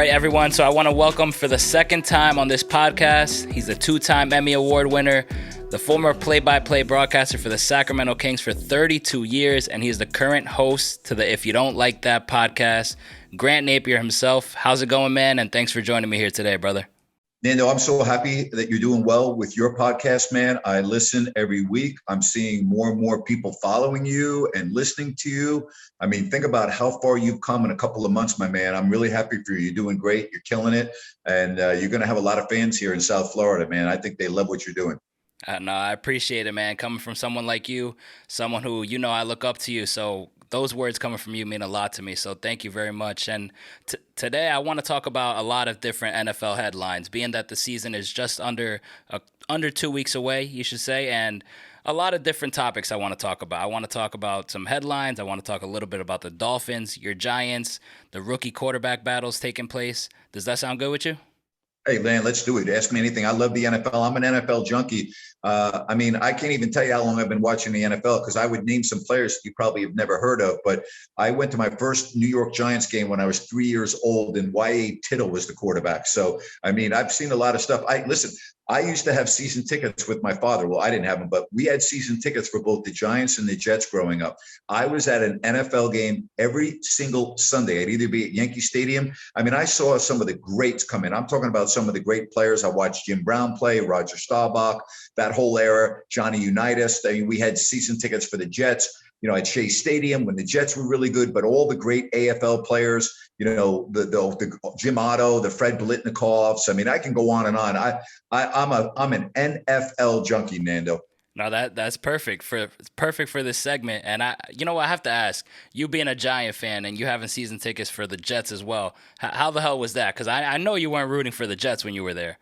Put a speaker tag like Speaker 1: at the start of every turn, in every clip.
Speaker 1: right, everyone. So I want to welcome for the second time on this podcast. He's a two-time Emmy Award winner, the former play-by-play broadcaster for the Sacramento Kings for 32 years, and he's the current host to the If You Don't Like That podcast. Grant Napear himself. How's it going, man? And thanks for joining me here today, brother.
Speaker 2: Nando, I'm so happy that you're doing well with your podcast, man. I listen every week. I'm seeing more and more people following you and listening to you. I mean, think about how far you've come in a couple of months, my man. I'm really happy for you. You're doing great. You're killing it. And you're going to have a lot of fans here in South Florida, man. I think they love what you're doing.
Speaker 1: No, I appreciate it, man. Coming from someone like you, someone who, I look up to you. So those words coming from you mean a lot to me. So thank you very much. And today I want to talk about a lot of different NFL headlines, being that the season is just under 2 weeks away, you should say. And a lot of different topics I want to talk about. I want to talk about some headlines. I want to talk a little bit about the Dolphins, your Giants, the rookie quarterback battles taking place. Does that sound good with you?
Speaker 2: Hey, man, let's do it. Ask me anything. I love the NFL. I'm an NFL junkie. I can't even tell you how long I've been watching the NFL because I would name some players you probably have never heard of. But I went to my first New York Giants game when I was 3 years old, and Y.A. Tittle was the quarterback. So, I've seen a lot of stuff. I used to have season tickets with my father. Well, I didn't have them, but we had season tickets for both the Giants and the Jets growing up. I was at an NFL game every single Sunday. I'd either be at Yankee Stadium. I saw some of the greats come in. I'm talking about some of the great players. I watched Jim Brown play, Roger Staubach, that whole era, Johnny Unitas. we had season tickets for the Jets, at Shea Stadium when the Jets were really good, but all the great AFL players, the Jim Otto, the Fred Biletnikovs. I can go on and on. I'm an NFL junkie, Nando.
Speaker 1: No, that's perfect for this segment. And I have to ask, you being a Giant fan and you having season tickets for the Jets as well, how the hell was that? Because I know you weren't rooting for the Jets when you were there.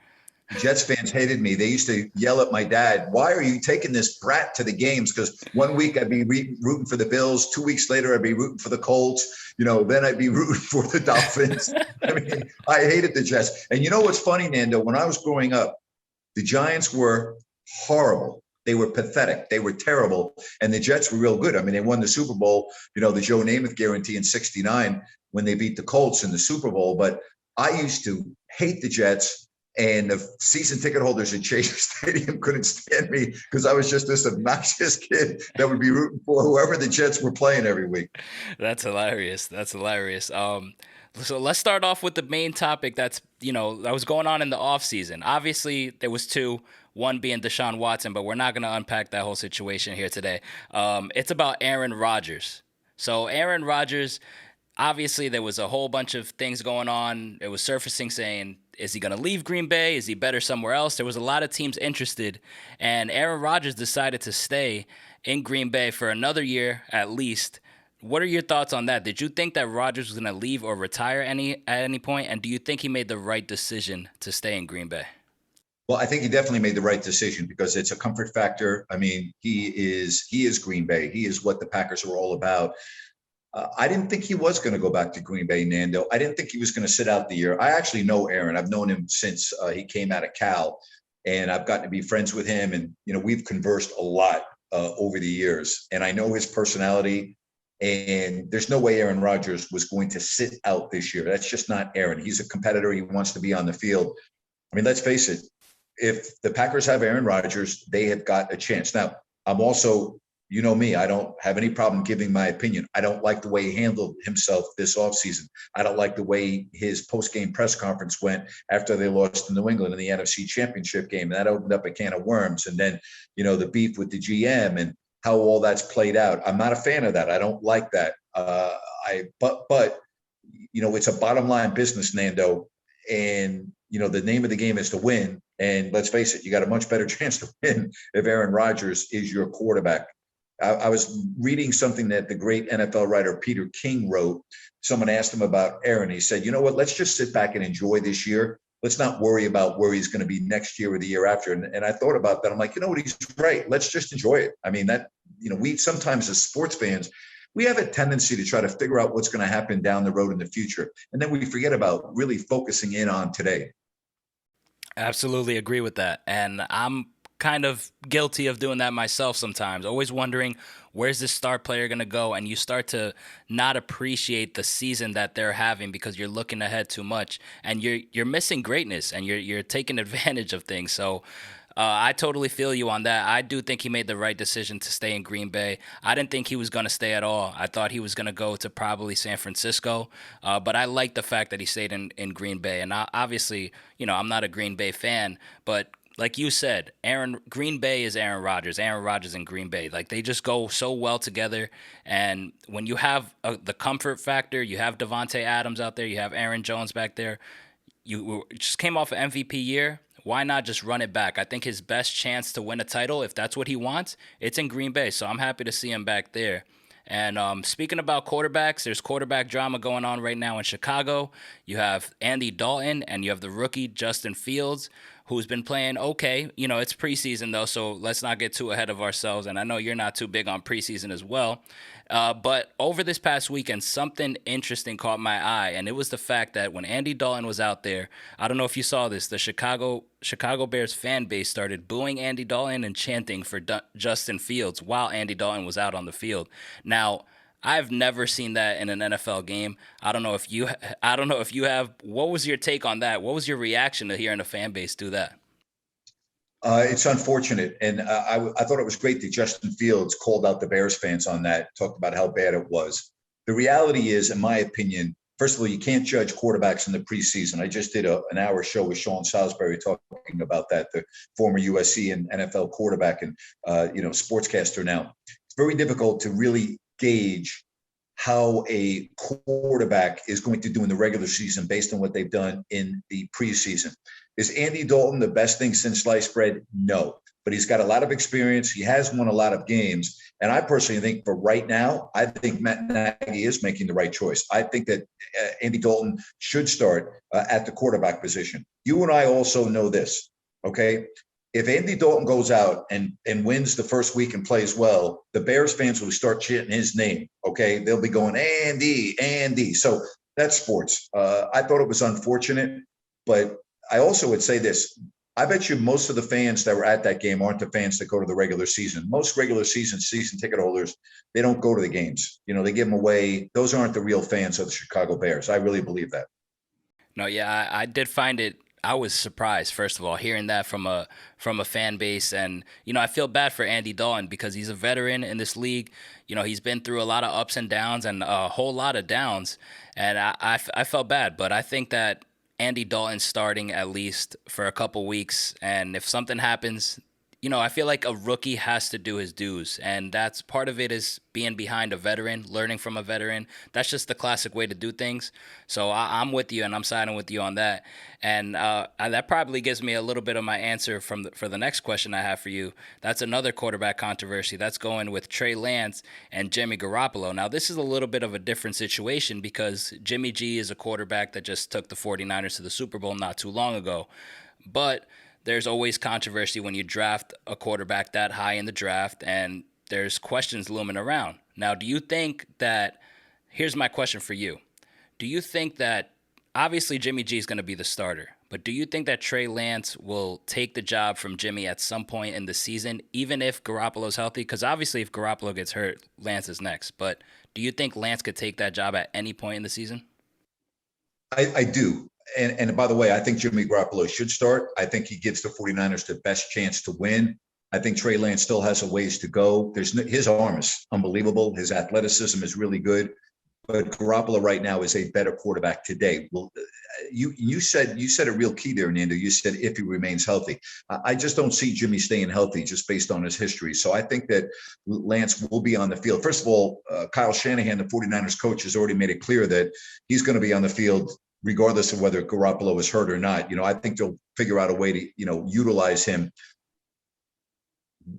Speaker 2: Jets fans hated me. They used to yell at my dad, "Why are you taking this brat to the games?" Because 1 week I'd be rooting for the Bills. 2 weeks later, I'd be rooting for the Colts. Then I'd be rooting for the Dolphins. I hated the Jets. And you know what's funny, Nando? When I was growing up, the Giants were horrible. They were pathetic. They were terrible. And the Jets were real good. They won the Super Bowl, the Joe Namath guarantee in '69 when they beat the Colts in the Super Bowl. But I used to hate the Jets. And the season ticket holders at Shea Stadium couldn't stand me because I was just this obnoxious kid that would be rooting for whoever the Jets were playing every week.
Speaker 1: That's hilarious. So let's start off with the main topic that was going on in the offseason. Obviously, there was two, one being Deshaun Watson, but we're not going to unpack that whole situation here today. It's about Aaron Rodgers. So Aaron Rodgers, obviously there was a whole bunch of things going on. It was surfacing saying, is he going to leave Green Bay? Is he better somewhere else? There was a lot of teams interested, and Aaron Rodgers decided to stay in Green Bay for another year at least. What are your thoughts on that? Did you think that Rodgers was going to leave or retire at any point, and do you think he made the right decision to stay in Green Bay?
Speaker 2: Well, I think he definitely made the right decision because it's a comfort factor. He is Green Bay. He is what the Packers were all about. I didn't think he was going to go back to Green Bay, Nando. I didn't think he was going to sit out the year. I actually know Aaron. I've known him since he came out of Cal, and I've gotten to be friends with him. And, we've conversed a lot over the years. And I know his personality. And there's no way Aaron Rodgers was going to sit out this year. That's just not Aaron. He's a competitor. He wants to be on the field. Let's face it. If the Packers have Aaron Rodgers, they have got a chance. Now, I'm also, me, I don't have any problem giving my opinion. I don't like the way he handled himself this offseason. I don't like the way his post-game press conference went after they lost to New England in the NFC Championship game. And that opened up a can of worms. And then, the beef with the GM and how all that's played out. I'm not a fan of that. I don't like that. But it's a bottom line business, Nando. And, the name of the game is to win. And let's face it, you got a much better chance to win if Aaron Rodgers is your quarterback. I was reading something that the great NFL writer Peter King wrote. Someone asked him about Aaron. He said, you know what, let's just sit back and enjoy this year. Let's not worry about where he's going to be next year or the year after. And I thought about that. I'm like, he's right. Let's just enjoy it. We sometimes as sports fans, we have a tendency to try to figure out what's going to happen down the road in the future. And then we forget about really focusing in on today.
Speaker 1: Absolutely agree with that. And I'm kind of guilty of doing that myself sometimes, always wondering where's this star player going to go, and you start to not appreciate the season that they're having because you're looking ahead too much, and you're missing greatness, and you're taking advantage of things. So I totally feel you on that. I do think he made the right decision to stay in Green Bay. I didn't think he was going to stay at all. I thought he was going to go to probably San Francisco, but I like the fact that he stayed in Green Bay. And obviously, I'm not a Green Bay fan, but like you said, Green Bay is Aaron Rodgers. Aaron Rodgers and Green Bay, like they just go so well together. And when you have the comfort factor, you have Devontae Adams out there, you have Aaron Jones back there. You just came off an MVP year. Why not just run it back? I think his best chance to win a title, if that's what he wants, it's in Green Bay. So I'm happy to see him back there. And speaking about quarterbacks, there's quarterback drama going on right now in Chicago. You have Andy Dalton and you have the rookie Justin Fields, who's been playing okay. It's preseason, though, so let's not get too ahead of ourselves. And I know you're not too big on preseason as well. But over this past weekend, something interesting caught my eye, and it was the fact that when Andy Dalton was out there, I don't know if you saw this, the Chicago Bears fan base started booing Andy Dalton and chanting for Justin Fields while Andy Dalton was out on the field. Now, I've never seen that in an NFL game. I don't know if you have. What was your take on that? What was your reaction to hearing a fan base do that?
Speaker 2: It's unfortunate. And I thought it was great that Justin Fields called out the Bears fans on that, talked about how bad it was. The reality is, in my opinion, first of all, you can't judge quarterbacks in the preseason. I just did an hour show with Sean Salisbury talking about that, the former USC and NFL quarterback and, sportscaster now. It's very difficult to really gauge how a quarterback is going to do in the regular season based on what they've done in the preseason. Is Andy Dalton the best thing since sliced bread? No, but he's got a lot of experience. He has won a lot of games. And I personally think for right now, I think Matt Nagy is making the right choice. I think that Andy Dalton should start at the quarterback position. You and I also know this, okay? If Andy Dalton goes out and wins the first week and plays well, the Bears fans will start chanting his name, okay? They'll be going, Andy, Andy. So that's sports. I thought it was unfortunate, but I also would say this. I bet you most of the fans that were at that game aren't the fans that go to the regular season. Most regular season ticket holders, they don't go to the games. They give them away. Those aren't the real fans of the Chicago Bears. I really believe that.
Speaker 1: No, yeah, I did find it. I was surprised, first of all, hearing that from a fan base. And, I feel bad for Andy Dalton because he's a veteran in this league. He's been through a lot of ups and downs and a whole lot of downs. And I felt bad. But I think that Andy Dalton starting at least for a couple weeks. And if something happens, I feel like a rookie has to do his dues. And that's part of it is being behind a veteran, learning from a veteran. That's just the classic way to do things. So I'm with you and I'm siding with you on that. And that probably gives me a little bit of my answer for the next question I have for you. That's another quarterback controversy. That's going with Trey Lance and Jimmy Garoppolo. Now, this is a little bit of a different situation because Jimmy G is a quarterback that just took the 49ers to the Super Bowl not too long ago. But there's always controversy when you draft a quarterback that high in the draft, and there's questions looming around. Now, do you think that – here's my question for you. Do you think that – obviously Jimmy G is going to be the starter, but do you think that Trey Lance will take the job from Jimmy at some point in the season, even if Garoppolo's healthy? Because obviously if Garoppolo gets hurt, Lance is next. But do you think Lance could take that job at any point in the season?
Speaker 2: I do. And by the way, I think Jimmy Garoppolo should start. I think he gives the 49ers the best chance to win. I think Trey Lance still has a ways to go. His arm is unbelievable. His athleticism is really good. But Garoppolo right now is a better quarterback today. Well, you said a real key there, Nando. You said if he remains healthy. I just don't see Jimmy staying healthy just based on his history. So I think that Lance will be on the field. First of all, Kyle Shanahan, the 49ers coach, has already made it clear that he's going to be on the field regardless of whether Garoppolo is hurt or not. I think they'll figure out a way to, utilize him.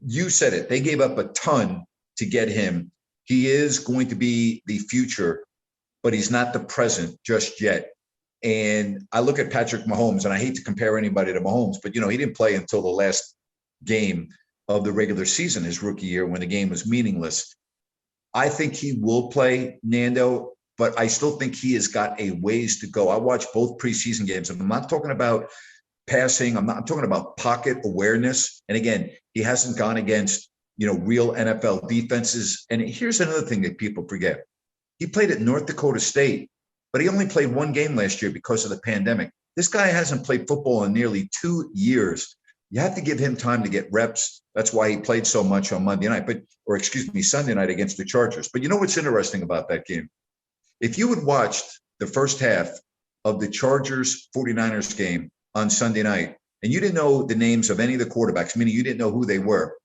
Speaker 2: You said it. They gave up a ton to get him. He is going to be the future, but he's not the present just yet. And I look at Patrick Mahomes, and I hate to compare anybody to Mahomes, but, he didn't play until the last game of the regular season, his rookie year, when the game was meaningless. I think he will play, Nando, but I still think he has got a ways to go. I watched both preseason games. I'm not talking about passing. I'm talking about pocket awareness. And again, he hasn't gone against, real NFL defenses. And here's another thing that people forget. He played at North Dakota State, but he only played one game last year because of the pandemic. This guy hasn't played football in nearly 2 years. You have to give him time to get reps. That's why he played so much on Sunday night against the Chargers. But you know what's interesting about that game? If you had watched the first half of the Chargers 49ers game on Sunday night, and you didn't know the names of any of the quarterbacks, meaning you didn't know who they were,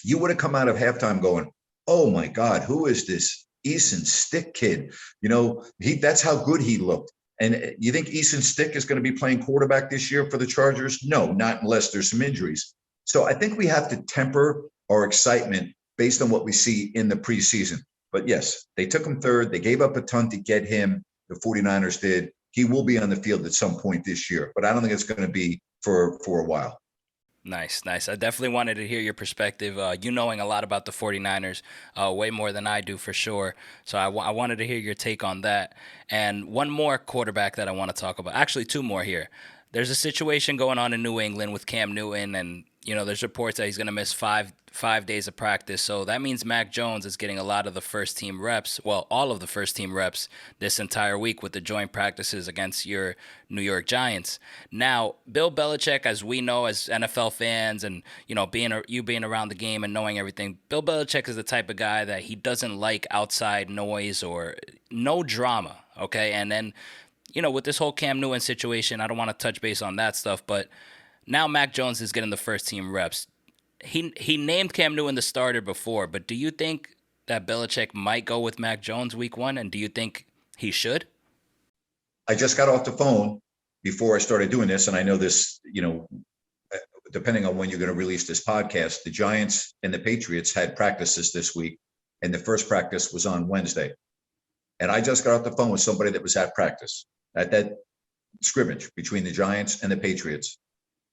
Speaker 2: you would have come out of halftime going, oh my God, who is this Eason Stick kid? That's how good he looked. And you think Eason Stick is going to be playing quarterback this year for the Chargers? No, not unless there's some injuries. So I think we have to temper our excitement based on what we see in the preseason. But yes, they took him third. They gave up a ton to get him. The 49ers did. He will be on the field at some point this year, but I don't think it's going to be for a while.
Speaker 1: Nice. I definitely wanted to hear your perspective. You knowing a lot about the 49ers, way more than I do for sure. So I wanted to hear your take on that. And one more quarterback that I want to talk about. Actually, two more here. There's a situation going on in New England with Cam Newton, and there's reports that he's going to miss five days of practice. So that means Mac Jones is getting a lot of the first team reps, well, all of the first team reps this entire week with the joint practices against your New York Giants. Now, Bill Belichick, as we know as NFL fans, and being around the game and knowing everything, Bill Belichick is the type of guy that he doesn't like outside noise or no drama. Okay, and then with this whole Cam Newton situation, I don't want to touch base on that stuff, but now Mac Jones is getting the first team reps. He named Cam Newton the starter before, but do you think that Belichick might go with Mac Jones week one, and do you think he should?
Speaker 2: I just got off the phone before I started doing this, and I know this, depending on when you're going to release this podcast, the Giants and the Patriots had practices this week, and the first practice was on Wednesday. And I just got off the phone with somebody that was at practice, at that scrimmage between the Giants and the Patriots.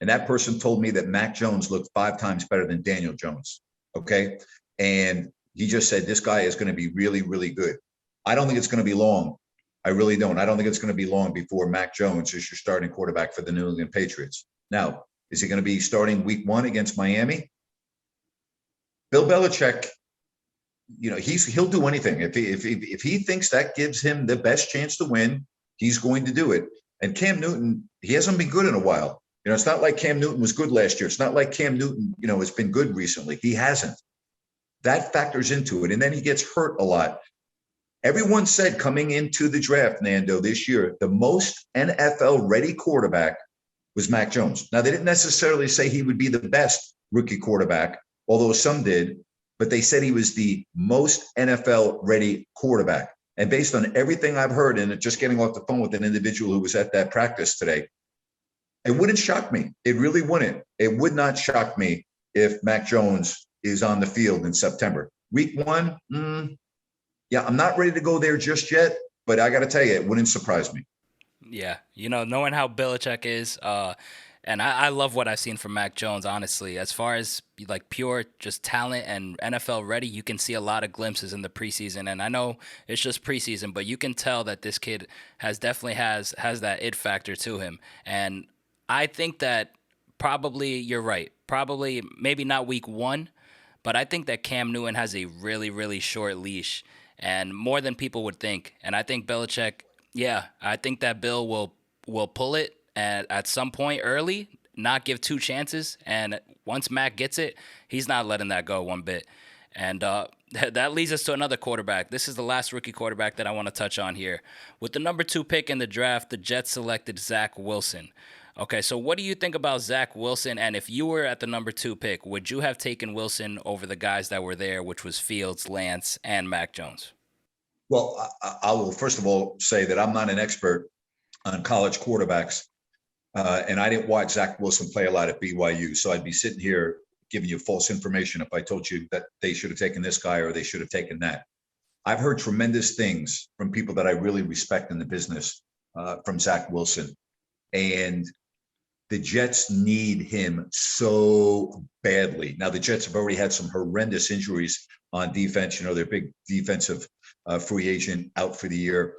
Speaker 2: And that person told me that Mac Jones looked 5 times better than Daniel Jones. Okay. And he just said, this guy is going to be really, really good. I don't think it's going to be long. I really don't. I don't think it's going to be long before Mac Jones is your starting quarterback for the New England Patriots. Now, is he going to be starting week 1 against Miami? Bill Belichick, he'll do anything. If he thinks that gives him the best chance to win, he's going to do it. And Cam Newton, he hasn't been good in a while. It's not like Cam Newton was good last year. It's not like Cam Newton, has been good recently. He hasn't. That factors into it. And then he gets hurt a lot. Everyone said coming into the draft, Nando, this year, the most NFL-ready quarterback was Mac Jones. Now, they didn't necessarily say he would be the best rookie quarterback, although some did, but they said he was the most NFL-ready quarterback. And based on everything I've heard, and just getting off the phone with an individual who was at that practice today, it wouldn't shock me. It really wouldn't. It would not shock me if Mac Jones is on the field in September. Week 1, yeah, I'm not ready to go there just yet, but I got to tell you, it wouldn't surprise me.
Speaker 1: Yeah, knowing how Belichick is, and I love what I've seen from Mac Jones, honestly. As far as like pure just talent and NFL ready, you can see a lot of glimpses in the preseason. And I know it's just preseason, but you can tell that this kid definitely has that it factor to him. And I think that probably you're right. Probably maybe not week 1, but I think that Cam Newton has a really, really short leash, and more than people would think. And I think Belichick, I think that Bill will pull it at some point early, not give 2 chances. And once Mac gets it, he's not letting that go one bit. And that leads us to another quarterback. This is the last rookie quarterback that I want to touch on here. With the number 2 pick in the draft, the Jets selected Zach Wilson. Okay, so what do you think about Zach Wilson? And if you were at the number 2 pick, would you have taken Wilson over the guys that were there, which was Fields, Lance, and Mac Jones?
Speaker 2: Well, I will first of all say that I'm not an expert on college quarterbacks, and I didn't watch Zach Wilson play a lot at BYU, so I'd be sitting here giving you false information if I told you that they should have taken this guy or they should have taken that. I've heard tremendous things from people that I really respect in the business from Zach Wilson, and the Jets need him so badly. Now, the Jets have already had some horrendous injuries on defense. Their big defensive free agent out for the year.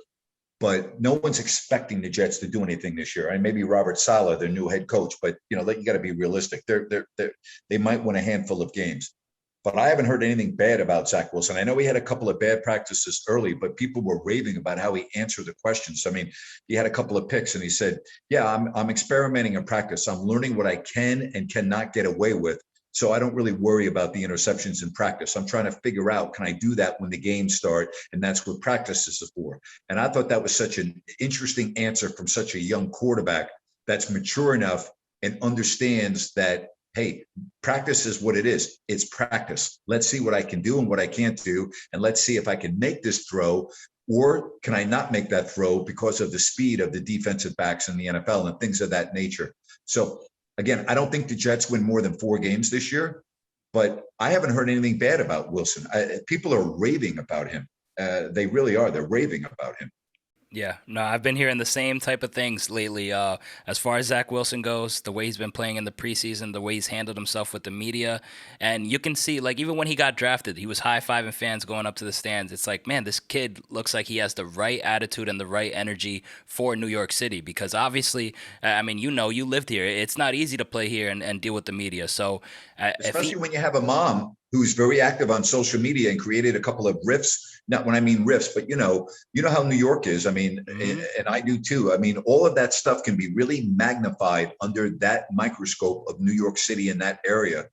Speaker 2: but no one's expecting the Jets to do anything this year. And maybe Robert Saleh, their new head coach, but you got to be realistic. They might win a handful of games. But I haven't heard anything bad about Zach Wilson. I know he had a couple of bad practices early, but people were raving about how he answered the questions. I mean, he had a couple of picks and he said, yeah, I'm experimenting in practice. I'm learning what I can and cannot get away with. So I don't really worry about the interceptions in practice. I'm trying to figure out, can I do that when the games start? And that's what practice is for. And I thought that was such an interesting answer from such a young quarterback that's mature enough and understands that, hey, practice is what it is. It's practice. Let's see what I can do and what I can't do. And let's see if I can make this throw, or can I not make that throw because of the speed of the defensive backs in the NFL and things of that nature. So again, I don't think the Jets win more than 4 games this year, but I haven't heard anything bad about Wilson. People are raving about him. They really are. They're raving about him.
Speaker 1: Yeah, no, I've been hearing the same type of things lately. As far as Zach Wilson goes, the way he's been playing in the preseason, the way he's handled himself with the media, and you can see, like, even when he got drafted, he was high-fiving fans going up to the stands. It's like, man, this kid looks like he has the right attitude and the right energy for New York City, because obviously, I mean, you lived here. It's not easy to play here and deal with the media. So,
Speaker 2: especially when you have a mom who's very active on social media and created a couple of riffs. Not when I mean riffs, but you know how New York is. I mean, and I do too. I mean, all of that stuff can be really magnified under that microscope of New York City in that area.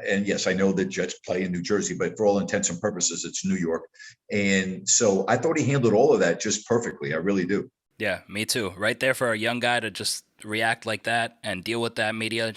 Speaker 2: And yes, I know that Jets play in New Jersey, but for all intents and purposes, it's New York. And so I thought he handled all of that just perfectly. I really do.
Speaker 1: Yeah, me too. Right there for a young guy to just react like that and deal with that media,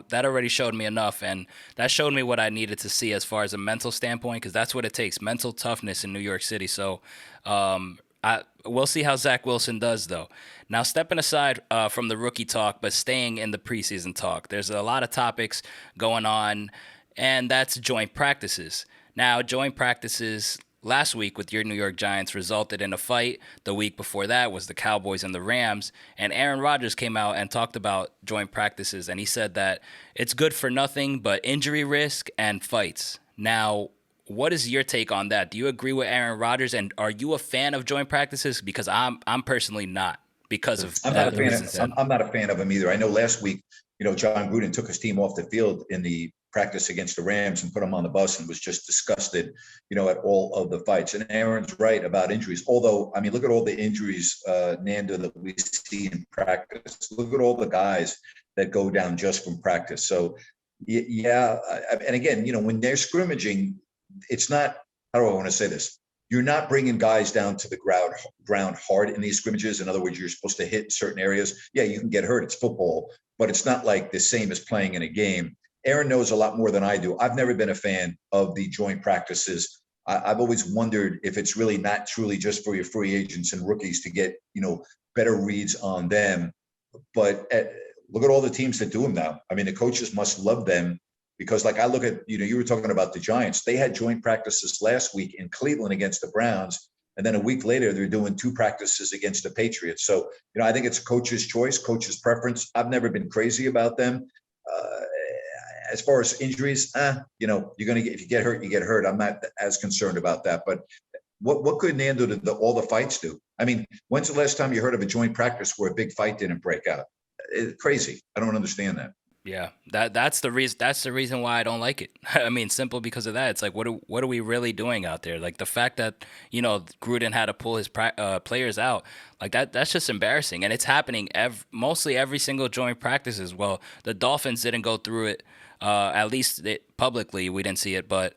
Speaker 1: that already showed me enough. And that showed me what I needed to see as far as a mental standpoint, because that's what it takes, mental toughness in New York City. So we'll see how Zach Wilson does, though. Now, stepping aside from the rookie talk, but staying in the preseason talk, there's a lot of topics going on, and that's joint practices. Now, joint practices last week with your New York Giants resulted in a fight. The week before that was the Cowboys and the Rams. And Aaron Rodgers came out and talked about joint practices, and he said that it's good for nothing but injury risk and fights. Now, what is your take on that? Do you agree with Aaron Rodgers, and are you a fan of joint practices? Because I'm personally not, because of
Speaker 2: I'm not a fan of him either. I know last week, John Gruden took his team off the field in the practice against the Rams and put them on the bus and was just disgusted, at all of the fights. And Aaron's right about injuries. Although, I mean, look at all the injuries, Nando, that we see in practice. Look at all the guys that go down just from practice. So, yeah. And again, when they're scrimmaging, it's not, how do I want to say this? You're not bringing guys down to the ground hard in these scrimmages. In other words, you're supposed to hit certain areas. Yeah, you can get hurt. It's football, but it's not like the same as playing in a game. Aaron knows a lot more than I do. I've never been a fan of the joint practices. I've always wondered if it's really not truly just for your free agents and rookies to get, better reads on them. But look at all the teams that do them now. I mean, the coaches must love them, because like I look at, you were talking about the Giants. They had joint practices last week in Cleveland against the Browns. And then a week later, they're doing 2 practices against the Patriots. So, I think it's coach's choice, coach's preference. I've never been crazy about them. As far as injuries, you're going to get, if you get hurt, you get hurt. I'm not as concerned about that. But what could Nando do all the fights do? I mean, when's the last time you heard of a joint practice where a big fight didn't break out? It's crazy. I don't understand that.
Speaker 1: Yeah, that's the reason. That's the reason why I don't like it. I mean, simple because of that. It's like, what are we really doing out there? Like the fact that Gruden had to pull his players out, like that's just embarrassing, and it's happening mostly every single joint practice as well. The Dolphins didn't go through it, at least publicly we didn't see it, but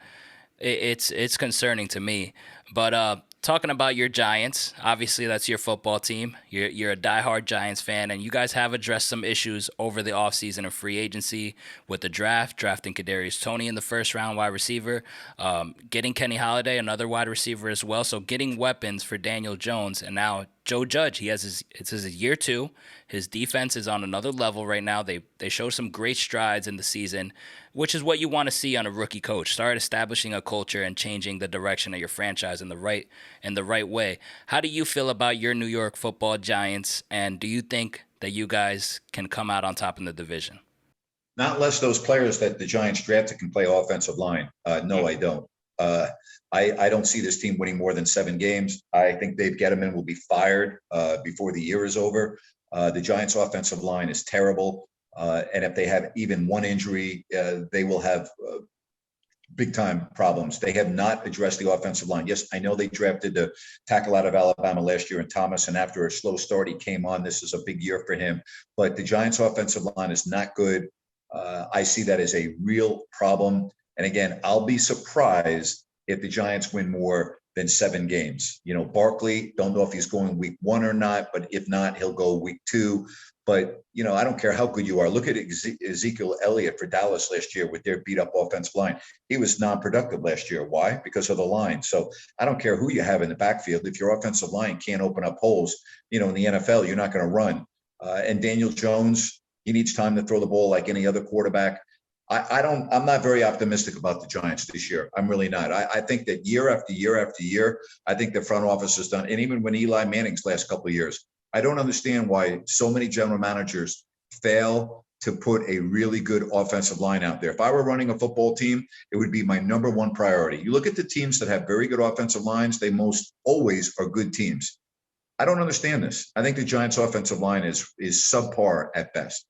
Speaker 1: it's concerning to me. But talking about your Giants, obviously that's your football team. You're a diehard Giants fan, and you guys have addressed some issues over the offseason and free agency with the drafting Kadarius Toney in the first round, wide receiver, getting Kenny Halladay, another wide receiver as well. So getting weapons for Daniel Jones, and now Joe Judge. It's his year 2. His defense is on another level right now. They show some great strides in the season, which is what you want to see on a rookie coach. Start establishing a culture and changing the direction of your franchise in the right way. How do you feel about your New York Football Giants, and do you think that you guys can come out on top in the division?
Speaker 2: Not unless those players that the Giants drafted can play offensive line. No, I don't. I don't see this team winning more than 7 games. I think Dave Gettleman will be fired before the year is over. The Giants' offensive line is terrible. And if they have even one injury, they will have big time problems. They have not addressed the offensive line. Yes, I know they drafted the tackle out of Alabama last year in Thomas, and after a slow start, he came on. This is a big year for him. But the Giants' offensive line is not good. I see that as a real problem. And again, I'll be surprised if the Giants win more than 7 games. Barkley, don't know if he's going week 1 or not, but if not, he'll go week 2. But, I don't care how good you are. Look at Ezekiel Elliott for Dallas last year with their beat up offensive line. He was non-productive last year. Why? Because of the line. So I don't care who you have in the backfield. If your offensive line can't open up holes, in the NFL, you're not going to run. And Daniel Jones, he needs time to throw the ball like any other quarterback. I'm not very optimistic about the Giants this year. I'm really not. I think that year after year after year, I think the front office has done, and even when Eli Manning's last couple of years, I don't understand why so many general managers fail to put a really good offensive line out there. If I were running a football team, it would be my number one priority. You look at the teams that have very good offensive lines, they most always are good teams. I don't understand this. I think the Giants' offensive line is subpar at best.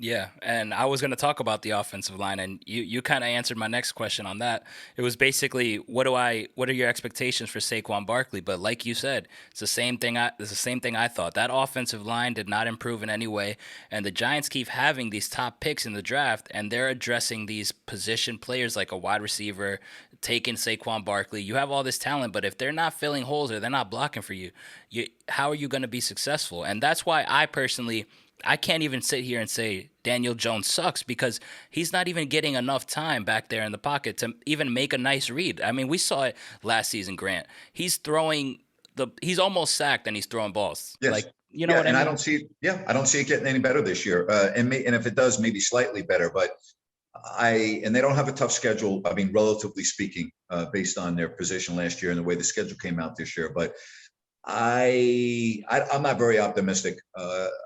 Speaker 1: Yeah, and I was going to talk about the offensive line, and you kind of answered my next question on that. It was basically, what are your expectations for Saquon Barkley? But like you said, it's the same thing. It's the same thing I thought. That offensive line did not improve in any way, and the Giants keep having these top picks in the draft, and they're addressing these position players like a wide receiver, taking Saquon Barkley. You have all this talent, but if they're not filling holes or they're not blocking for you, how are you going to be successful? And that's why I can't even sit here and say Daniel Jones sucks, because he's not even getting enough time back there in the pocket to even make a nice read. I mean, we saw it last season, Grant. He's almost sacked and he's throwing balls.
Speaker 2: Yes.
Speaker 1: What I mean?
Speaker 2: I don't see it getting any better this year. And if it does, maybe slightly better, but and they don't have a tough schedule. I mean, relatively speaking, based on their position last year and the way the schedule came out this year, but I'm not very optimistic,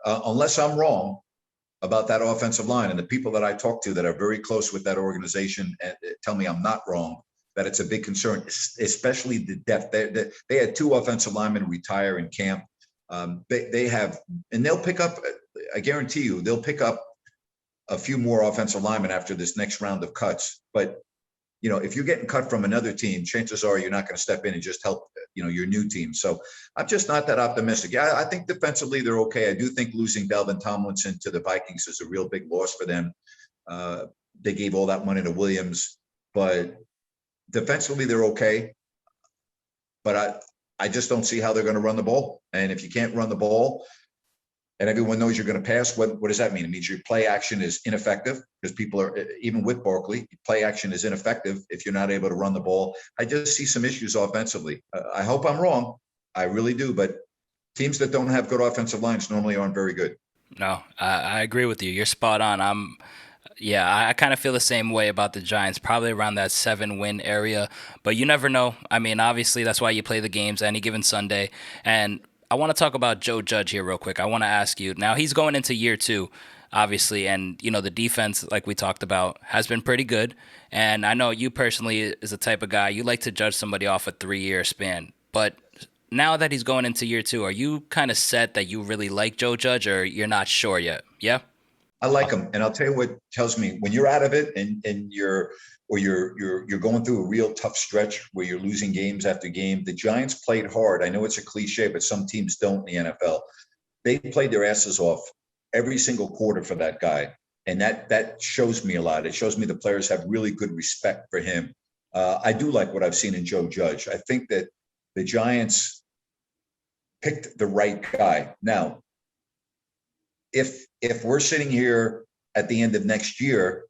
Speaker 2: unless I'm wrong about that offensive line. And the people that I talk to that are very close with that organization and tell me I'm not wrong, that it's a big concern, especially the depth. They had 2 offensive linemen retire in camp. They have, and they'll pick up, I guarantee you, they'll pick up a few more offensive linemen after this next round of cuts. But if you're getting cut from another team, chances are you're not going to step in and just help, your new team. So I'm just not that optimistic. Yeah, I think defensively they're okay. I do think losing Dalvin Tomlinson to the Vikings is a real big loss for them. They gave all that money to Williams, but defensively they're okay. But I just don't see how they're going to run the ball. And if you can't run the ball, and everyone knows you're going to pass, what does that mean? It means your play action is ineffective, because people are, even with Barkley, play action is ineffective if you're not able to run the ball. I just see some issues offensively. I hope I'm wrong. I really do. But teams that don't have good offensive lines normally aren't very good.
Speaker 1: No, I agree with you. You're spot on. I kind of feel the same way about the Giants, probably around that 7-win area. But you never know. I mean, obviously, that's why you play the games any given Sunday. And I want to talk about Joe Judge here real quick. I want to ask you, now he's going into year 2, obviously, and, the defense, like we talked about, has been pretty good. And I know you personally is the type of guy, you like to judge somebody off a 3-year span. But now that he's going into year 2, are you kind of set that you really like Joe Judge, or you're not sure yet? Yeah?
Speaker 2: I like him. And I'll tell you what tells me, when you're out of it and you're going through a real tough stretch where you're losing games after game. The Giants played hard. I know it's a cliche, but some teams don't in the NFL. They played their asses off every single quarter for that guy. And that shows me a lot. It shows me the players have really good respect for him. I do like what I've seen in Joe Judge. I think that the Giants picked the right guy. Now, if we're sitting here at the end of next year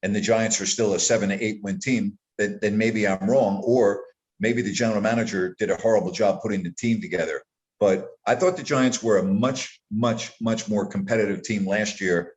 Speaker 2: and the Giants are still a 7 to 8 win team, then maybe I'm wrong, or maybe the general manager did a horrible job putting the team together. But I thought the Giants were a much, much, much more competitive team last year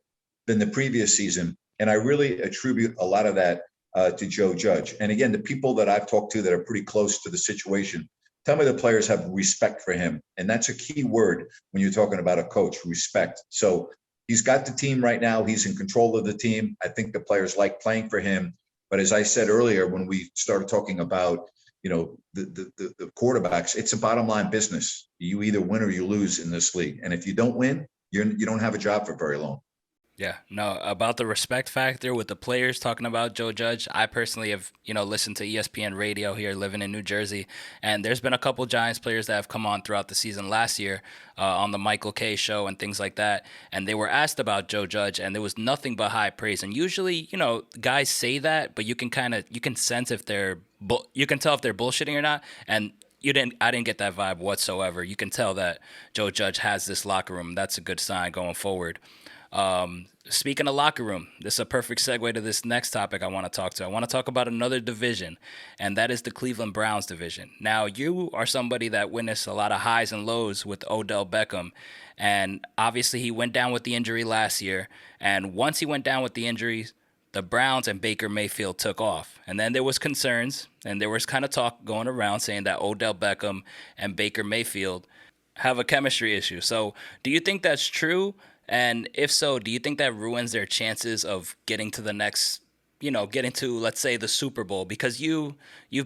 Speaker 2: than the previous season. And I really attribute a lot of that to Joe Judge. And again, the people that I've talked to that are pretty close to the situation, tell me the players have respect for him. And that's a key word when you're talking about a coach, respect. So he's got the team right now. He's in control of the team. I think the players like playing for him. But But as I said earlier, when we started talking about, the quarterbacks, it's a bottom line business. You either win or you lose in this league. And if you don't win, you don't have a job for very long.
Speaker 1: Yeah, no, about the respect factor with the players talking about Joe Judge, I personally have, listened to ESPN radio here living in New Jersey, and there's been a couple Giants players that have come on throughout the season last year on the Michael Kay show and things like that, and they were asked about Joe Judge, and there was nothing but high praise. And usually, guys say that, but you can sense if you can tell if they're bullshitting or not, and I didn't get that vibe whatsoever. You can tell that Joe Judge has this locker room. That's a good sign going forward. Speaking of locker room, this is a perfect segue to this next topic I want to talk to. I want to talk about another division, and that is the Cleveland Browns division. Now, you are somebody that witnessed a lot of highs and lows with Odell Beckham, and obviously he went down with the injury last year, and once he went down with the injuries, the Browns and Baker Mayfield took off. And then there was concerns, and there was kind of talk going around saying that Odell Beckham and Baker Mayfield have a chemistry issue. So do you think that's true? And if so, do you think that ruins their chances of getting to the next, getting to, let's say, the Super Bowl? Because you've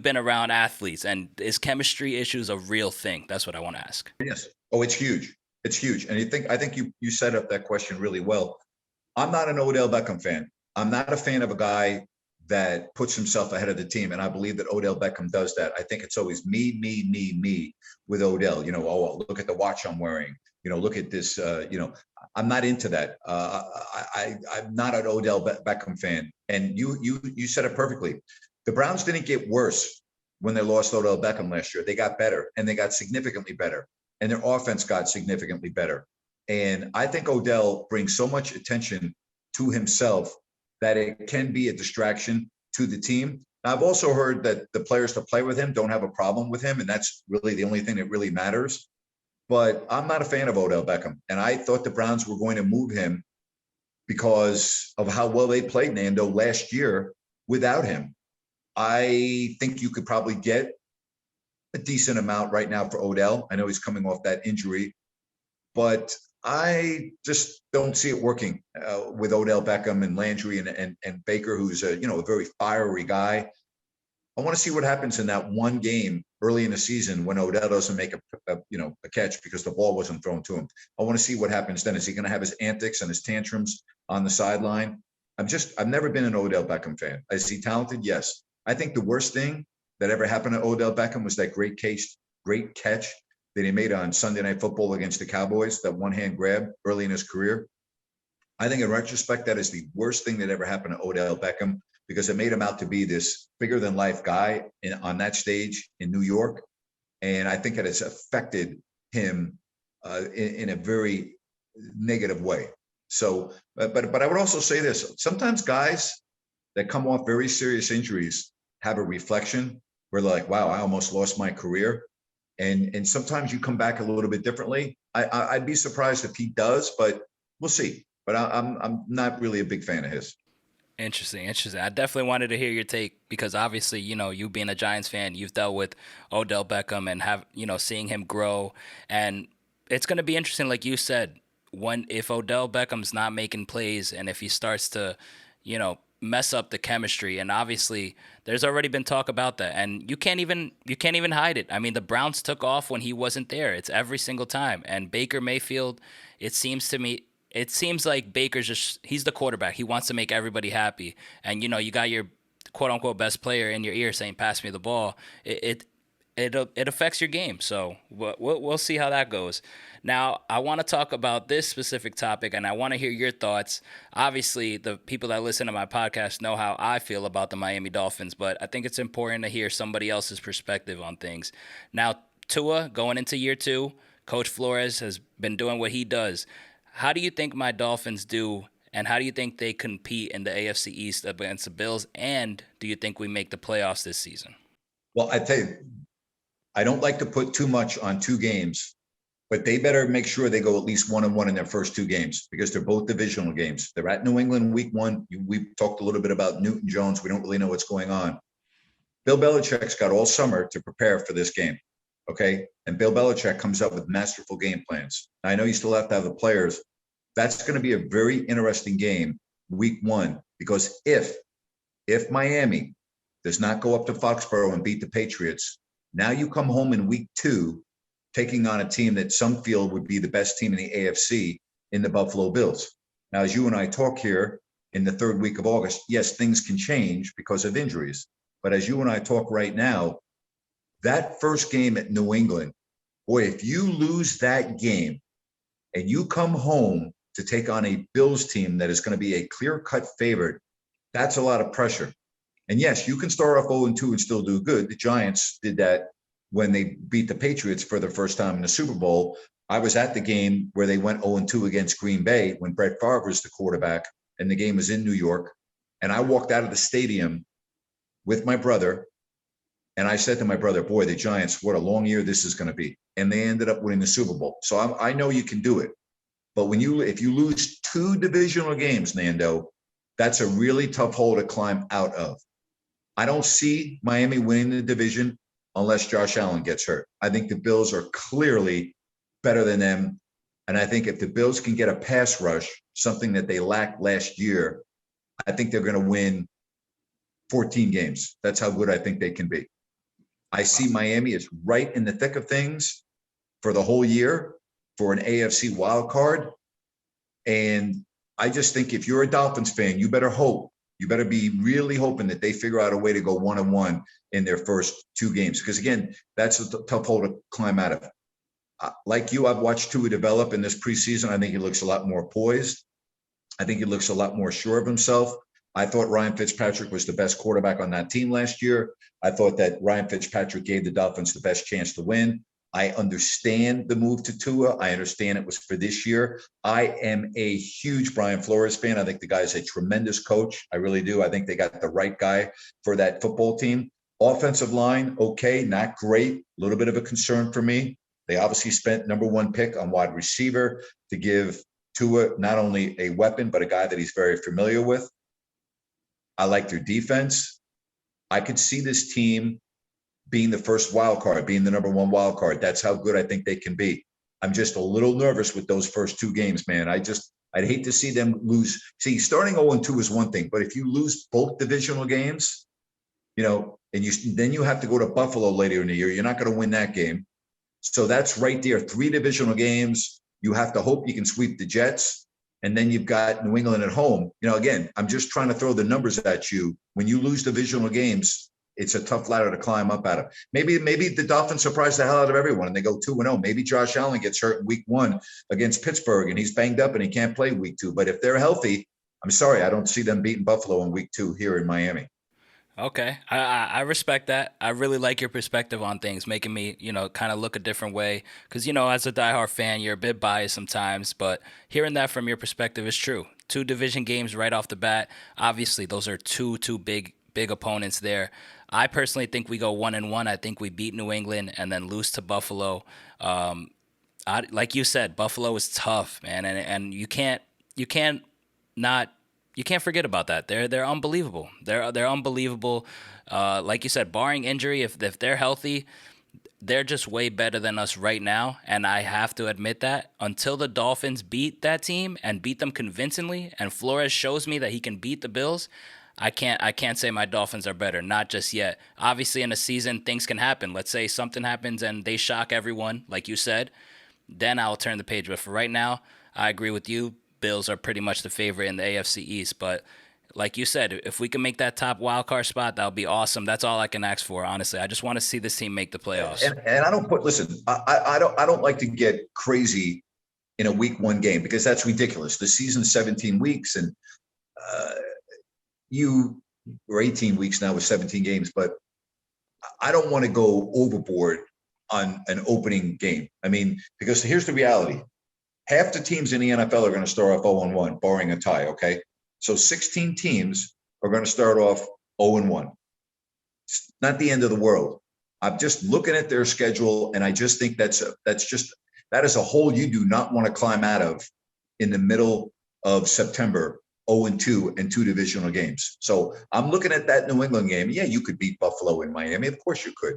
Speaker 1: been around athletes, and is chemistry issues a real thing? That's what I want to ask.
Speaker 2: Yes. Oh, it's huge. It's huge. And I think you set up that question really well. I'm not an Odell Beckham fan. I'm not a fan of a guy that puts himself ahead of the team. And I believe that Odell Beckham does that. I think it's always me with Odell. Oh, look at the watch I'm wearing. Look at this. I'm not into that. I'm not an Odell Beckham fan. And you said it perfectly. The Browns didn't get worse when they lost Odell Beckham last year. They got better, and they got significantly better, and their offense got significantly better. And I think Odell brings so much attention to himself that it can be a distraction to the team. Now, I've also heard that the players to play with him don't have a problem with him, and that's really the only thing that really matters. But I'm not a fan of Odell Beckham, and I thought the Browns were going to move him because of how well they played Nando last year without him. I think you could probably get a decent amount right now for Odell. I know he's coming off that injury, but I just don't see it working with Odell Beckham and Landry and Baker, who's a very fiery guy. I want to see what happens in that one game early in the season when Odell doesn't make a catch because the ball wasn't thrown to him. I want to see what happens then. Is he going to have his antics and his tantrums on the sideline? I've never been an Odell Beckham fan. Is he talented? Yes. I think the worst thing that ever happened to Odell Beckham was that great catch that he made on Sunday Night Football against the Cowboys, that one-hand grab early in his career. I think in retrospect, that is the worst thing that ever happened to Odell Beckham, because it made him out to be this bigger-than-life guy on that stage in New York. And I think it has affected him in a very negative way. So, but I would also say this. Sometimes guys that come off very serious injuries have a reflection where they're like, wow, I almost lost my career. And sometimes you come back a little bit differently. I'd be surprised if he does, but we'll see. But I'm not really a big fan of his.
Speaker 1: Interesting. I definitely wanted to hear your take because obviously, you being a Giants fan, you've dealt with Odell Beckham and have, seeing him grow. And it's going to be interesting, like you said, if Odell Beckham's not making plays and if he starts to, mess up the chemistry. And obviously there's already been talk about that, and you can't even hide it. I mean, the Browns took off when he wasn't there. It's every single time. And Baker Mayfield, it seems like Baker's he's the quarterback. He wants to make everybody happy. And, you got your quote unquote best player in your ear saying, pass me the ball. It affects your game. So we'll see how that goes. Now, I want to talk about this specific topic, and I want to hear your thoughts. Obviously, the people that listen to my podcast know how I feel about the Miami Dolphins, but I think it's important to hear somebody else's perspective on things. Now, Tua, going into year 2, Coach Flores has been doing what he does. How do you think my Dolphins do, and how do you think they compete in the AFC East against the Bills, and do you think we make the playoffs this season?
Speaker 2: Well, I tell you, I don't like to put too much on 2 games, but they better make sure they go at least 1-1 in their first 2 games because they're both divisional games. They're at New England week 1. We talked a little bit about Newton Jones. We don't really know what's going on. Bill Belichick's got all summer to prepare for this game, okay? And Bill Belichick comes up with masterful game plans. I know you still have to have the players. That's going to be a very interesting game week 1 because if if Miami does not go up to Foxborough and beat the Patriots, now you come home in week 2, taking on a team that some feel would be the best team in the AFC in the Buffalo Bills. Now, as you and I talk here in the 3rd week of August, yes, things can change because of injuries. But as you and I talk right now, that first game at New England, boy, if you lose that game and you come home to take on a Bills team that is going to be a clear-cut favorite, that's a lot of pressure. And yes, you can start off 0-2 and still do good. The Giants did that when they beat the Patriots for the first time in the Super Bowl. I was at the game where they went 0-2 against Green Bay when Brett Favre was the quarterback, and the game was in New York. And I walked out of the stadium with my brother, and I said to my brother, boy, the Giants, what a long year this is going to be. And they ended up winning the Super Bowl. So I know you can do it. But if you lose 2 divisional games, Nando, that's a really tough hole to climb out of. I don't see Miami winning the division unless Josh Allen gets hurt. I think the Bills are clearly better than them. And I think if the Bills can get a pass rush, something that they lacked last year, I think they're going to win 14 games. That's how good I think they can be. I see Miami is right in the thick of things for the whole year for an AFC wild card. And I just think if you're a Dolphins fan, you better be really hoping that they figure out a way to go 1-1 in their first 2 games. Because again, that's a tough hole to climb out of. Like you, I've watched Tua develop in this preseason. I think he looks a lot more poised. I think he looks a lot more sure of himself. I thought Ryan Fitzpatrick was the best quarterback on that team last year. I thought that Ryan Fitzpatrick gave the Dolphins the best chance to win. I understand the move to Tua. I understand it was for this year. I am a huge Brian Flores fan. I think the guy's a tremendous coach. I really do. I think they got the right guy for that football team. Offensive line, okay, not great. A little bit of a concern for me. They obviously spent number 1 pick on wide receiver to give Tua not only a weapon, but a guy that he's very familiar with. I like their defense. I could see this team being the first wild card, being the number 1 wild card. That's how good I think they can be. I'm just a little nervous with those first 2 games, man. I'd hate to see them lose. See, starting 0-2 is one thing, but if you lose both divisional games, and then you have to go to Buffalo later in the year, you're not going to win that game. So that's right there. 3 divisional games. You have to hope you can sweep the Jets. And then you've got New England at home. Again, I'm just trying to throw the numbers at you. When you lose divisional games, it's a tough ladder to climb up out of. Maybe the Dolphins surprise the hell out of everyone and they go 2-0. Maybe Josh Allen gets hurt in week 1 against Pittsburgh and he's banged up and he can't play week 2. But if they're healthy, I'm sorry, I don't see them beating Buffalo in week 2 here in Miami.
Speaker 1: Okay, I respect that. I really like your perspective on things, making me, kind of look a different way. Because, as a diehard fan, you're a bit biased sometimes, but hearing that from your perspective is true. 2 division games right off the bat. Obviously, those are two big opponents there. I personally think we go 1-1. I think we beat New England and then lose to Buffalo. Like you said, Buffalo is tough, man, and you can't forget about that. They're unbelievable. They're unbelievable. Like you said, barring injury, if they're healthy, they're just way better than us right now. And I have to admit that until the Dolphins beat that team and beat them convincingly, and Flores shows me that he can beat the Bills, I can't say my Dolphins are better. Not just yet. Obviously, in a season, things can happen. Let's say something happens and they shock everyone, like you said. Then I'll turn the page. But for right now, I agree with you. Bills are pretty much the favorite in the AFC East. But like you said, if we can make that top wild card spot, that would be awesome. That's all I can ask for, honestly. I just want to see this team make the playoffs.
Speaker 2: And I don't like to get crazy in a week 1 game because that's ridiculous. The season's 17 weeks and we're 18 weeks now with 17 games, but I don't want to go overboard on an opening game. I mean, because here's the reality. Half the teams in the NFL are going to start off 0-1, barring a tie, okay? So 16 teams are going to start off 0-1. It's not the end of the world. I'm just looking at their schedule, and I just think that is a hole you do not want to climb out of in the middle of September, 0-2 and 2 divisional games. So I'm looking at that New England game. Yeah, you could beat Buffalo in Miami. Of course you could.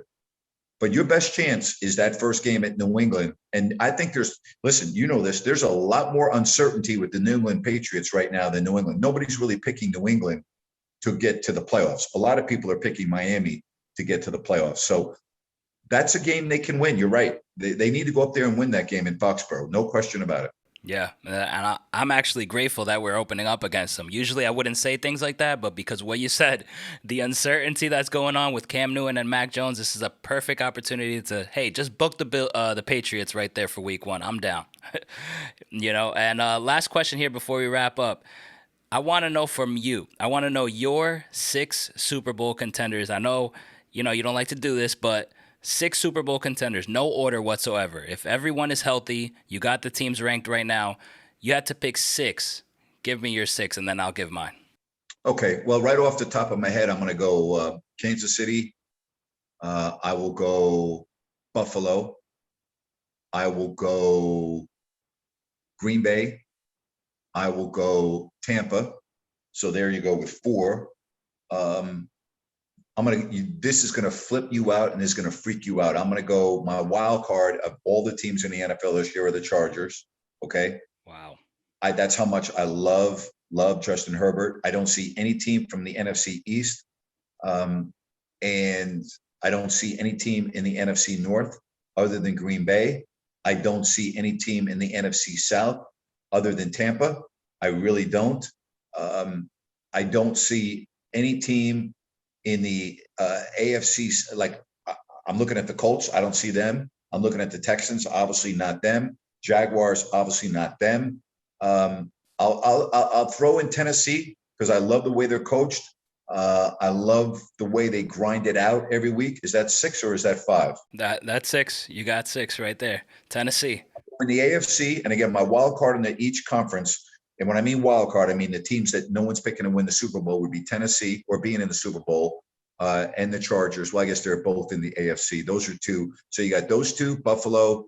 Speaker 2: But your best chance is that first game at New England. And I think there's a lot more uncertainty with the New England Patriots right now than New England. Nobody's really picking New England to get to the playoffs. A lot of people are picking Miami to get to the playoffs. So that's a game they can win. You're right. They need to go up there and win that game in Foxborough. No question about it.
Speaker 1: Yeah, and I'm actually grateful that we're opening up against them. Usually I wouldn't say things like that, but because what you said, the uncertainty that's going on with Cam Newton and Mac Jones, this is a perfect opportunity to, hey, just book the Patriots right there for week 1. I'm down. And last question here before we wrap up. I want to know from you. I want to know your 6 Super Bowl contenders. I know, you don't like to do this, but 6 Super Bowl contenders, no order whatsoever. If everyone is healthy, you got the teams ranked right now, you had to pick 6. Give me your 6, and then I'll give mine.
Speaker 2: Okay. Well, right off the top of my head, I'm going to go Kansas City. I will go Buffalo. I will go Green Bay. I will go Tampa. So there you go with 4. This is going to flip you out and is going to freak you out. I'm going to go my wild card of all the teams in the NFL this year are the Chargers. Okay.
Speaker 1: Wow.
Speaker 2: That's how much I love Justin Herbert. I don't see any team from the NFC East. And I don't see any team in the NFC North other than Green Bay. I don't see any team in the NFC South other than Tampa. I really don't. I don't see any team in the AFC, like I'm looking at the Colts. I don't see them. I'm looking at the Texans. Obviously not them. Jaguars. Obviously not them. I'll throw in Tennessee because I love the way they're coached. I love the way they grind it out every week. Is that 6 or is that 5?
Speaker 1: That's 6. You got 6 right there. Tennessee.
Speaker 2: In the AFC, and again, my wild card in each conference. And when I mean wild card, I mean the teams that no one's picking to win the Super Bowl would be Tennessee or being in the Super Bowl and the Chargers. Well, I guess they're both in the AFC. Those are 2. So you got those 2, Buffalo,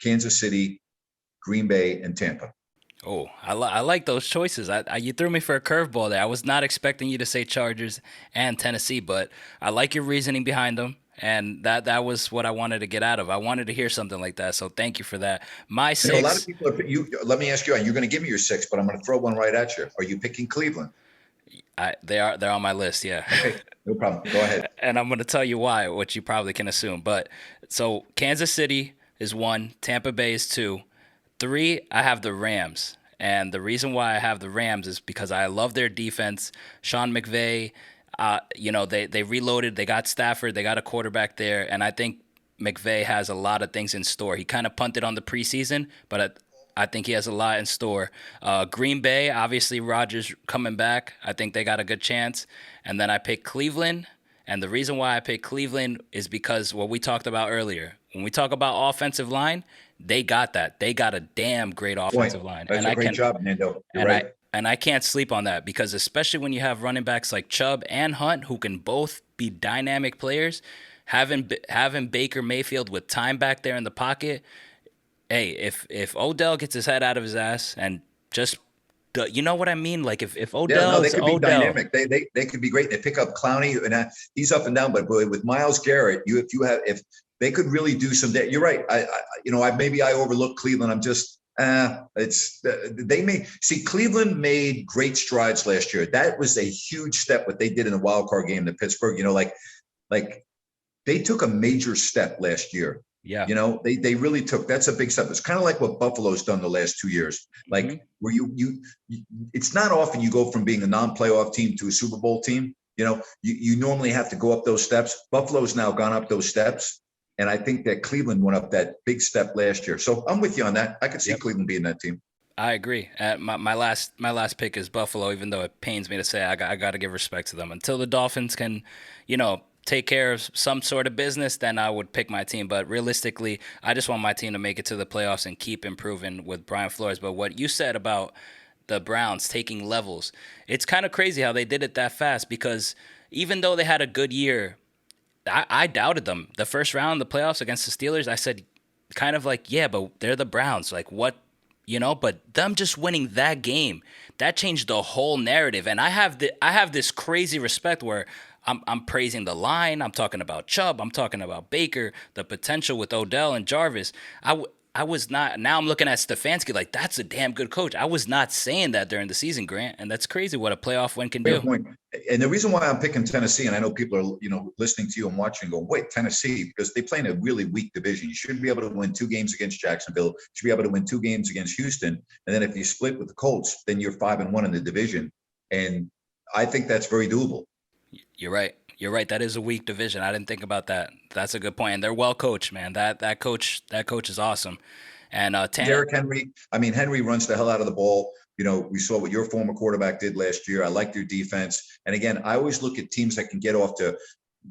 Speaker 2: Kansas City, Green Bay, and Tampa.
Speaker 1: Oh, I like those choices. You threw me for a curveball there. I was not expecting you to say Chargers and Tennessee, but I like your reasoning behind them. And that was what I wanted to get out of. I wanted to hear something like that. So thank you for that. My 6.
Speaker 2: A lot of people let me ask you, you're going to give me your 6, but I'm going to throw one right at you. Are you picking Cleveland?
Speaker 1: They're on my list. Yeah.
Speaker 2: Okay, no problem. Go ahead.
Speaker 1: And I'm going to tell you why, which you probably can assume. But so Kansas City is 1, Tampa Bay is 2, 3. I have the Rams. And the reason why I have the Rams is because I love their defense. Sean McVay, they reloaded. They got Stafford. They got a quarterback there. And I think McVay has a lot of things in store. He kind of punted on the preseason, but I think he has a lot in store. Green Bay, obviously Rodgers coming back. I think they got a good chance. And then I picked Cleveland. And the reason why I picked Cleveland is because what we talked about earlier. When we talk about offensive line, they got that. They got a damn great offensive line.
Speaker 2: That's a great job, Nando. You're right.
Speaker 1: And I can't sleep on that because especially when you have running backs like Chubb and Hunt who can both be dynamic players, having Baker Mayfield with time back there in the pocket, hey, if Odell gets his head out of his ass and just you know what I mean? Like if Odell,
Speaker 2: they could be dynamic. They could be great. They pick up Clowney and he's up and down, but with Myles Garrett, if they could really do some. You're right. Maybe I overlooked Cleveland. I'm just Cleveland made great strides last year. That was a huge step what they did in the wild card game to Pittsburgh. Like they took a major step last year.
Speaker 1: Yeah.
Speaker 2: They really took, that's a big step. It's kind of like what Buffalo's done the last 2 years. Like where you it's not often you go from being a non-playoff team to a Super Bowl team. You normally have to go up those steps. Buffalo's now gone up those steps. And I think that Cleveland went up that big step last year. So I'm with you on that. I could see Cleveland being that team.
Speaker 1: I agree. My last pick is Buffalo, even though it pains me to say I got to give respect to them. Until the Dolphins can, take care of some sort of business, then I would pick my team. But realistically, I just want my team to make it to the playoffs and keep improving with Brian Flores. But what you said about the Browns taking levels, it's kind of crazy how they did it that fast because even though they had a good year, I doubted them. The first round of the playoffs against the Steelers, I said kind of like, yeah, but they're the Browns. Like what, but them just winning that game, that changed the whole narrative. And I have this crazy respect where I'm praising the line. I'm talking about Chubb. I'm talking about Baker, the potential with Odell and Jarvis. I I was not. Now I'm looking at Stefanski like that's a damn good coach. I was not saying that during the season, Grant, and that's crazy what a playoff win can
Speaker 2: Fair
Speaker 1: do.
Speaker 2: point. And the reason why I'm picking Tennessee, and I know people are, listening to you and watching, going, "Wait, Tennessee," because they play in a really weak division. You should be able to win 2 games against Jacksonville. You should be able to win 2 games against Houston, and then if you split with the Colts, then you're 5-1 in the division. And I think that's very doable.
Speaker 1: You're right. You're right. That is a weak division. I didn't think about that. That's a good point. And they're well coached, man. That coach is awesome. And
Speaker 2: Derrick Henry, I mean, Henry runs the hell out of the ball. We saw what your former quarterback did last year. I like their defense. And again, I always look at teams that can get off to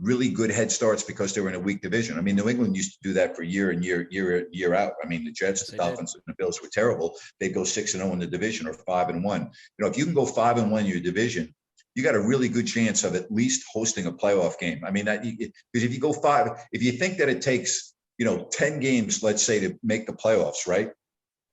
Speaker 2: really good head starts because they were in a weak division. I mean, New England used to do that for year out. I mean, the Jets, the Dolphins, and the Bills were terrible. They'd go 6-0 in the division or 5-1. If you can go 5-1 in your division, you got a really good chance of at least hosting a playoff game. I mean, because if you go 5, if you think that it takes 10 games, let's say, to make the playoffs, right?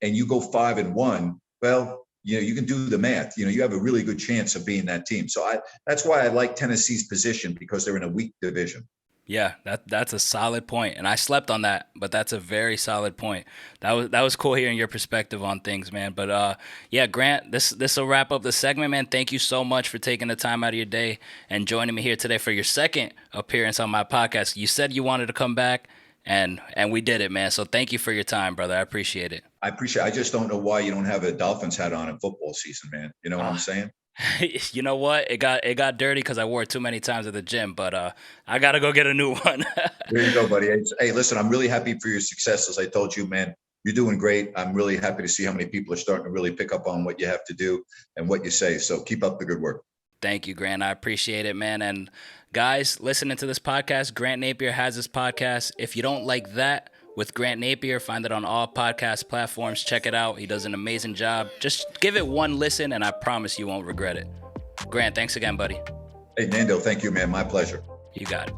Speaker 2: And you go 5-1, well, you can do the math. You have a really good chance of being that team. So that's why I like Tennessee's position, because they're in a weak division.
Speaker 1: Yeah, that's a solid point, and I slept on that, but that's a very solid point. That was cool hearing your perspective on things, man. But yeah, Grant, this will wrap up the segment, man. Thank you so much for taking the time out of your day and joining me here today for your second appearance on my podcast. You said you wanted to come back, and we did it, man. So thank you for your time, brother. I appreciate it.
Speaker 2: I just don't know why you don't have a Dolphins hat on in football season, man. You know what I'm saying?
Speaker 1: You know what? It got dirty because I wore it too many times at the gym, but I got to go get a new one.
Speaker 2: There you go, buddy. Hey, listen, I'm really happy for your success. As I told you, man, you're doing great. I'm really happy to see how many people are starting to really pick up on what you have to do and what you say. So keep up the good work.
Speaker 1: Thank you, Grant. I appreciate it, man. And guys, listening to this podcast, Grant Napear has this podcast. If you don't like that with Grant Napear, find it on all podcast platforms. Check it out. He does an amazing job. Just give it one listen, and I promise you won't regret it. Grant, thanks again, buddy.
Speaker 2: Hey, Nando, thank you, man. My pleasure.
Speaker 1: You got it.